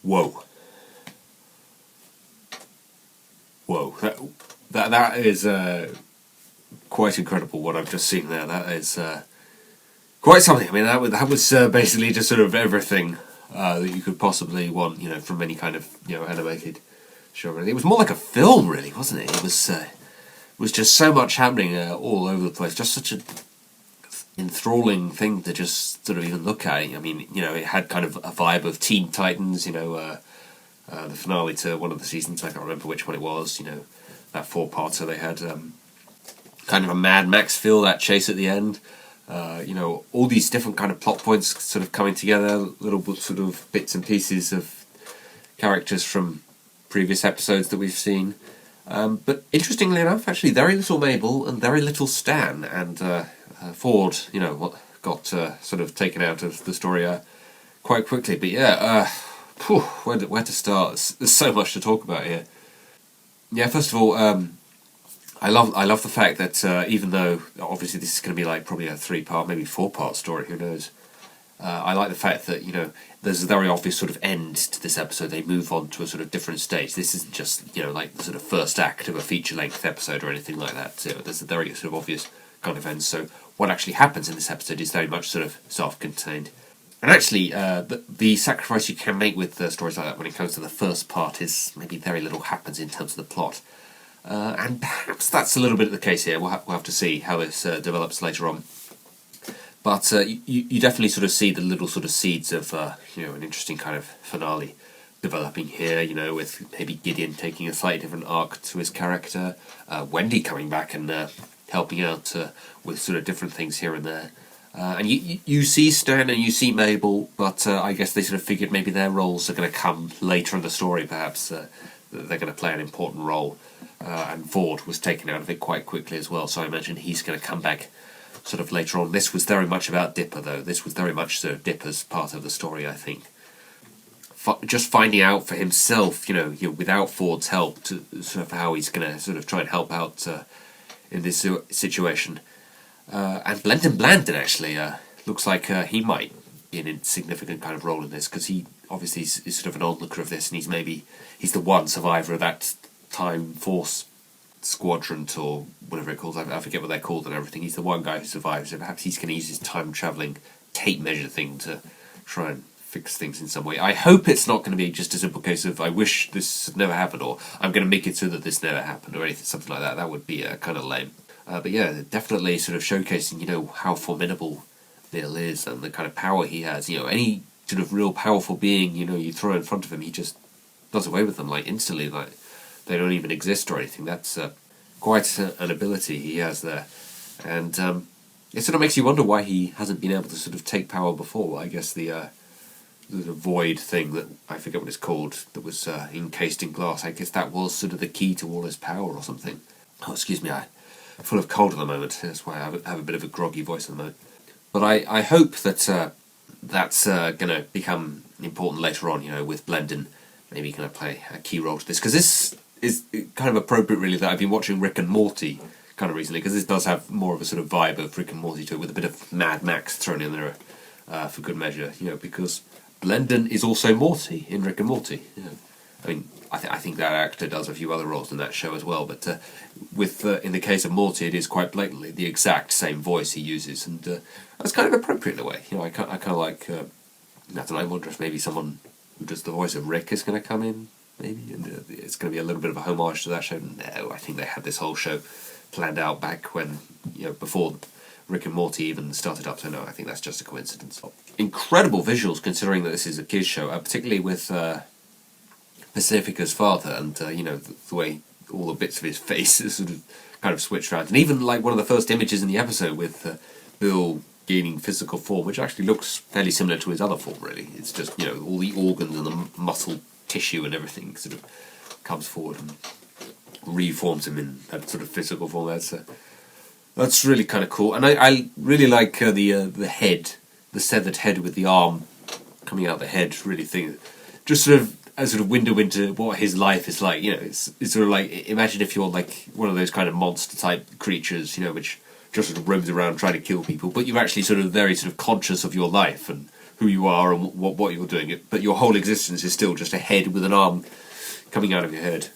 Whoa. Whoa. That is quite incredible what I've just seen there. That is quite something. I mean, that was basically just sort of everything that you could possibly want, from any kind of, animated show. It was more like a film, really, wasn't it? It was just so much happening all over the place. Just such an enthralling thing to just sort of even look at. I mean, it had kind of a vibe of Teen Titans, the finale to one of the seasons. I can't remember which one it was, that four-parter they had. Kind of a Mad Max feel, that chase at the end. All these different kind of plot points sort of coming together, little sort of bits and pieces of characters from previous episodes that we've seen. But interestingly enough, actually, very little Mabel and very little Stan, and Ford, got sort of taken out of the story quite quickly. But yeah, where to start? There's so much to talk about here. Yeah, first of all, I love the fact that even though obviously this is going to be like probably a 3-part, maybe 4-part story, who knows? I like the fact that there's a very obvious sort of end to this episode. They move on to a sort of different stage. This isn't just like the sort of first act of a feature-length episode or anything like that. There's a very sort of obvious kind of end. So what actually happens in this episode is very much sort of self-contained. And actually, the sacrifice you can make with stories like that when it comes to the first part is maybe very little happens in terms of the plot. And perhaps that's a little bit of the case here. We'll have to see how this develops later on. But you definitely sort of see the little sort of seeds of an interesting kind of finale developing here. With maybe Gideon taking a slightly different arc to his character, Wendy coming back and helping out with sort of different things here and there. And you see Stan and you see Mabel, but I guess they sort of figured maybe their roles are going to come later in the story. Perhaps they're going to play an important role. And Ford was taken out of it quite quickly as well, so I imagine he's going to come back sort of later on. This was very much about Dipper, though. This was very much sort of Dipper's part of the story, I think. Just finding out for himself, without Ford's help, to sort of how he's going to sort of try and help out in this situation. And Brendan Blandon actually looks like he might be an insignificant kind of role in this, because he obviously is sort of an onlooker of this, and he's the one survivor of that Time Force Squadron, or whatever it calls. I forget what they're called and everything. He's the one guy who survives, so perhaps he's going to use his time-travelling tape measure thing to try and fix things in some way. I hope it's not going to be just a simple case of I wish this had never happened, or I'm going to make it so that this never happened, or anything, something like that. That would be kind of lame. But yeah, definitely sort of showcasing, how formidable Bill is and the kind of power he has. Any sort of real powerful being, you throw in front of him, he just does away with them, like, instantly, like they don't even exist or anything. That's quite an ability he has there. And it sort of makes you wonder why he hasn't been able to sort of take power before. I guess the void thing, that I forget what it's called, that was encased in glass, I guess that was sort of the key to all his power or something. Oh, excuse me, I'm full of cold at the moment. That's why I have a bit of a groggy voice at the moment. But I hope that that's going to become important later on, with Blendon maybe going to play a key role to this. Because this is kind of appropriate, really, that I've been watching Rick and Morty kind of recently, because this does have more of a sort of vibe of Rick and Morty to it, with a bit of Mad Max thrown in there for good measure, because Blendon is also Morty in Rick and Morty. I mean, I think that actor does a few other roles in that show as well, but in the case of Morty, it is quite blatantly the exact same voice he uses, and that's kind of appropriate in a way. I kind of like, I don't know, I wonder if maybe someone who does the voice of Rick is going to come in, maybe, and it's going to be a little bit of a homage to that show. No, I think they had this whole show planned out back when, before Rick and Morty even started up, so no, I think that's just a coincidence. Incredible visuals, considering that this is a kids' show, particularly with Pacifica's father, and the way all the bits of his face is sort of kind of switched around, and even like one of the first images in the episode with Bill gaining physical form, which actually looks fairly similar to his other form, really. It's just all the organs and the muscle tissue and everything sort of comes forward and reforms him in that sort of physical form. That's really kind of cool, and I really like the head, the severed head with the arm coming out the head. Really think, just sort of a sort of window into what his life is like. It's sort of like, imagine if you're like one of those kind of monster type creatures, which just sort of roams around trying to kill people, but you're actually sort of very sort of conscious of your life and who you are and what you're doing, but your whole existence is still just a head with an arm coming out of your head.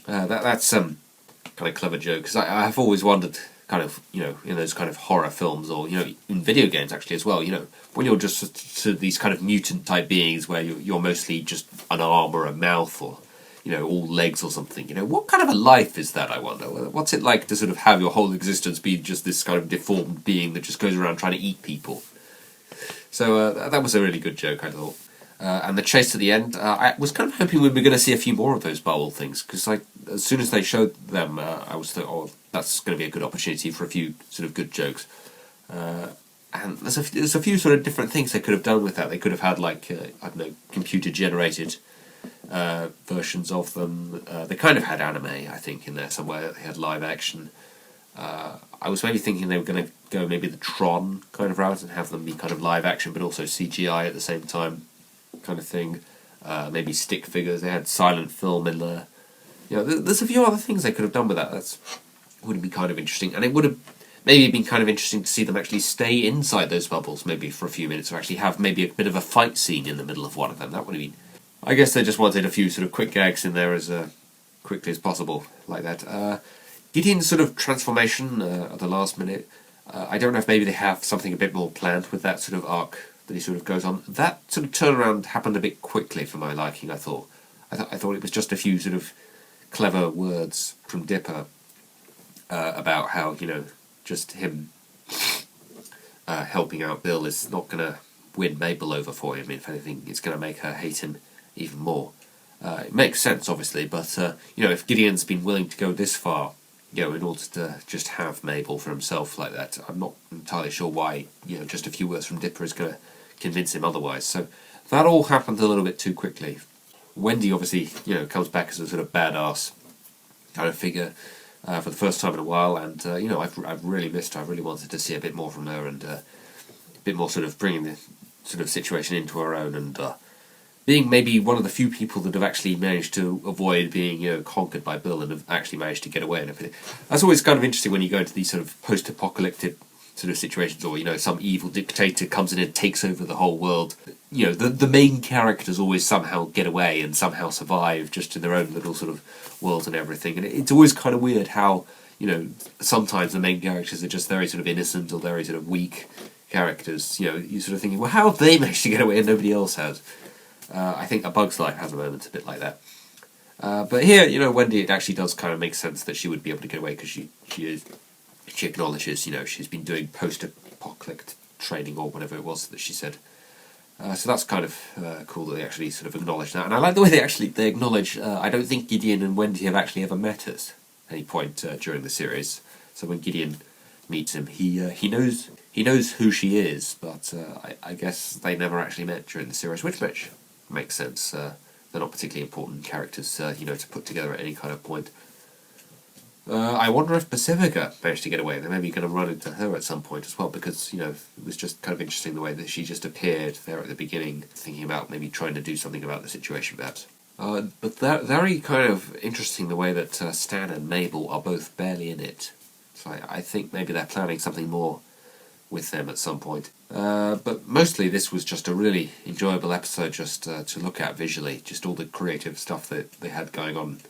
That's kind of clever joke, because I've always wondered, kind of, in those kind of horror films, or in video games actually as well, when you're just sort of these kind of mutant type beings where you're mostly just an arm or a mouth, or all legs or something. What kind of a life is that, I wonder? What's it like to sort of have your whole existence be just this kind of deformed being that just goes around trying to eat people? So that was a really good joke, I thought. And the chase to the end, I was kind of hoping we were going to see a few more of those bubble things, because as soon as they showed them, I was thinking, oh, that's going to be a good opportunity for a few sort of good jokes. And there's a few sort of different things they could have done with that. They could have had, I don't know, computer-generated versions of them. They kind of had anime, I think, in there somewhere. They had live action. I was maybe thinking they were going to go maybe the Tron kind of route and have them be kind of live action, but also CGI at the same time, kind of thing. Maybe stick figures. They had silent film in there. There's a few other things they could have done with that. That would be kind of interesting, and it would have maybe been kind of interesting to see them actually stay inside those bubbles, maybe for a few minutes, or actually have maybe a bit of a fight scene in the middle of one of them. That would have been. I guess they just wanted a few sort of quick gags in there as quickly as possible, like that. Gideon's sort of transformation at the last minute. I don't know if maybe they have something a bit more planned with that sort of arc that he sort of goes on. That sort of turnaround happened a bit quickly for my liking, I thought. I thought it was just a few sort of clever words from Dipper about how, just him helping out Bill is not going to win Mabel over for him. If anything, it's going to make her hate him even more. It makes sense, obviously, but, if Gideon's been willing to go this far, in order to just have Mabel for himself like that, I'm not entirely sure why, just a few words from Dipper is going to convince him otherwise. So that all happened a little bit too quickly. Wendy obviously, comes back as a sort of badass kind of figure for the first time in a while, and I've really missed her. I really wanted to see a bit more from her, and a bit more sort of bringing the sort of situation into her own, and being maybe one of the few people that have actually managed to avoid being conquered by Bill and have actually managed to get away and everything. That's always kind of interesting when you go into these sort of post-apocalyptic sort of situations, or some evil dictator comes in and takes over the whole world. The main characters always somehow get away and somehow survive just in their own little sort of world and everything. And it's always kind of weird how sometimes the main characters are just very sort of innocent or very sort of weak characters. You're sort of thinking, well, how have they managed to get away and nobody else has? I think A Bug's Life has a moment a bit like that. But here, Wendy, it actually does kind of make sense that she would be able to get away, because she acknowledges, she's been doing post-apocalyptic training or whatever it was that she said. So that's kind of cool that they actually sort of acknowledge that. And I like the way they acknowledge, I don't think Gideon and Wendy have actually ever met at any point during the series. So when Gideon meets him, he knows who she is, but I guess they never actually met during the series, which makes sense. They're not particularly important characters, to put together at any kind of point. I wonder if Pacifica managed to get away. They're maybe going to run into her at some point as well, because, it was just kind of interesting the way that she just appeared there at the beginning, thinking about maybe trying to do something about the situation, perhaps. But very kind of interesting the way that Stan and Mabel are both barely in it. So I think maybe they're planning something more with them at some point. But mostly this was just a really enjoyable episode just to look at visually, just all the creative stuff that they had going on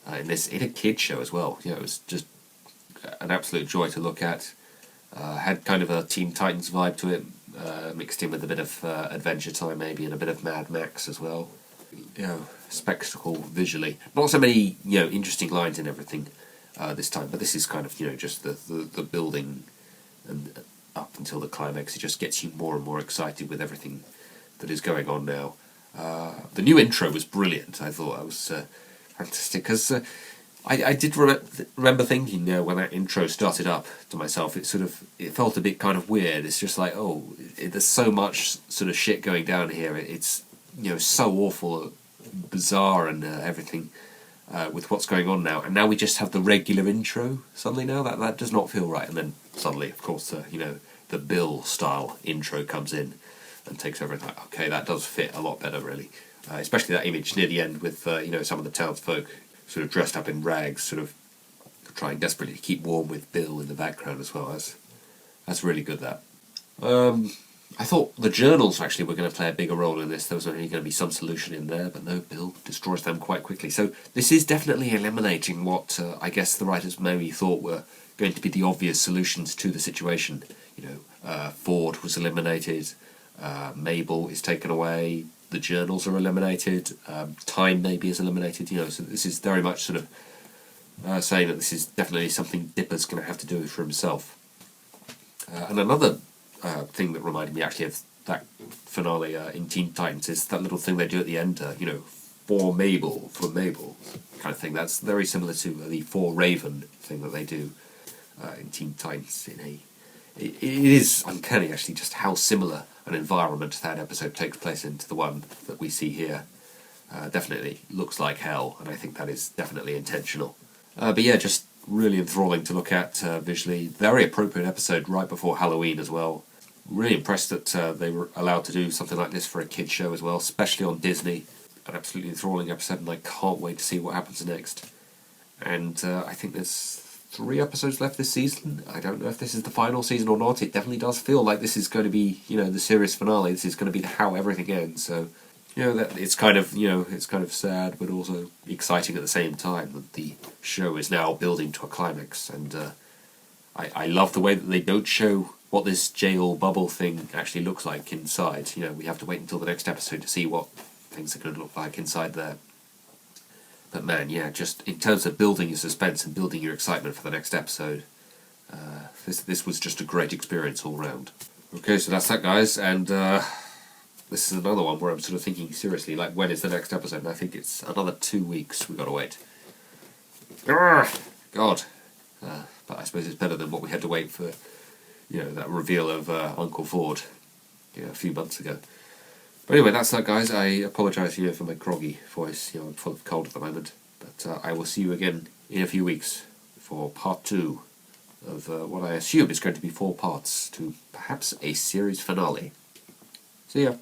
in a kid show as well. It was just an absolute joy to look at. Had kind of a Teen Titans vibe to it, mixed in with a bit of Adventure Time maybe, and a bit of Mad Max as well. Spectacle visually. Not so many interesting lines and everything this time, but this is kind of just the building, and up until the climax, it just gets you more and more excited with everything that is going on now. The new intro was brilliant. I thought it was fantastic, because I did remember thinking when that intro started up to myself, it felt a bit kind of weird. It's just like, there's so much sort of shit going down here. It's so awful, bizarre, and everything with what's going on now. And now we just have the regular intro. Suddenly now that does not feel right. And then suddenly, of course, the Bill style intro comes in and takes over. And like, okay, that does fit a lot better, really. Especially that image near the end with some of the townsfolk sort of dressed up in rags, sort of trying desperately to keep warm with Bill in the background as well. That's really good. That I thought the journals actually were going to play a bigger role in this. There was only going to be some solution in there, but no, Bill destroys them quite quickly. So this is definitely eliminating what I guess the writers maybe thought were going to be the obvious solutions to the situation. Ford was eliminated, Mabel is taken away, the journals are eliminated, time maybe is eliminated. So this is very much sort of saying that this is definitely something Dipper's going to have to do for himself. And another thing that reminded me actually of that finale in Teen Titans is that little thing they do at the end, for Mabel kind of thing. That's very similar to the For Raven thing that they do in Teen Titans. It is uncanny actually just how similar an environment that episode takes place in to the one that we see here. Definitely looks like hell, and I think that is definitely intentional. But yeah, just really enthralling to look at visually. Very appropriate episode right before Halloween as well. Really impressed that they were allowed to do something like this for a kids show as well, especially on Disney. An absolutely enthralling episode, and I can't wait to see what happens next. And I think there's 3 episodes left this season. I don't know if this is the final season or not. It definitely does feel like this is going to be, the series finale. This is going to be how everything ends. So, that it's kind of sad, but also exciting at the same time that the show is now building to a climax. And I love the way that they don't show what this jail bubble thing actually looks like inside. We have to wait until the next episode to see what things are going to look like inside there. But man, yeah, just in terms of building your suspense and building your excitement for the next episode, this was just a great experience all round. Okay, so that's that, guys, and this is another one where I'm sort of thinking seriously, like, when is the next episode? And I think it's another 2 weeks we've got to wait. God. But I suppose it's better than what we had to wait for, that reveal of Uncle Ford, a few months ago. But anyway, that's that, guys. I apologise for my groggy voice. I'm full of cold at the moment. But I will see you again in a few weeks for part 2 of what I assume is going to be 4 parts to perhaps a series finale. See ya.